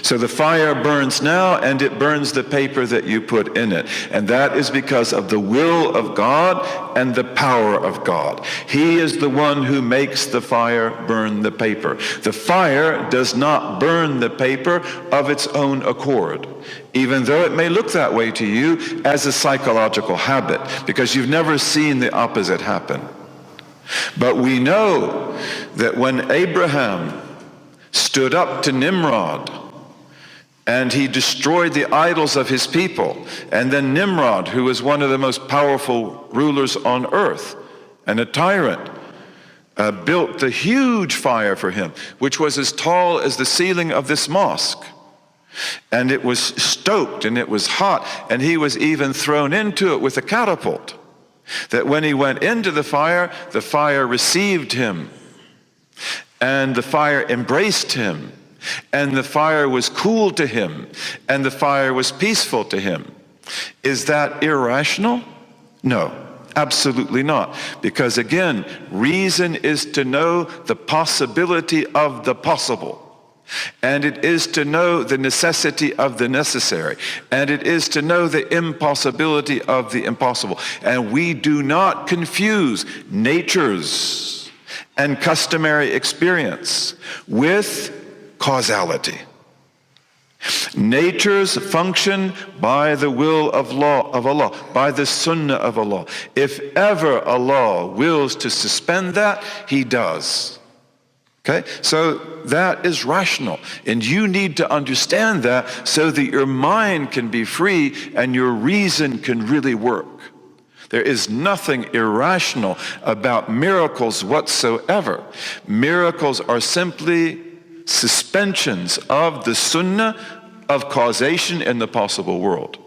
So the fire burns now, and it burns the paper that you put in it. And that is because of the will of God and the power of God. He is the one who makes the fire burn the paper. The fire does not burn the paper of its own accord, even though it may look that way to you as a psychological habit, because you've never seen the opposite happen. But we know that when Abraham stood up to Nimrod, and he destroyed the idols of his people, and then Nimrod, who was one of the most powerful rulers on earth and a tyrant, built the huge fire for him, which was as tall as the ceiling of this mosque. And it was stoked and it was hot, and he was even thrown into it with a catapult, that when he went into the fire received him, and the fire embraced him, and the fire was cool to him, and the fire was peaceful to him. Is that irrational? No, absolutely not. Because again, reason is to know the possibility of the possible. And it is to know the necessity of the necessary. And it is to know the impossibility of the impossible. And we do not confuse nature's and customary experience with causality. Nature's function by the will of Allah, by the sunnah of Allah. If ever Allah wills to suspend that, He does. Okay, so that is rational, and you need to understand that so that your mind can be free and your reason can really work. There is nothing irrational about miracles whatsoever. Miracles are simply suspensions of the sunnah of causation in the possible world.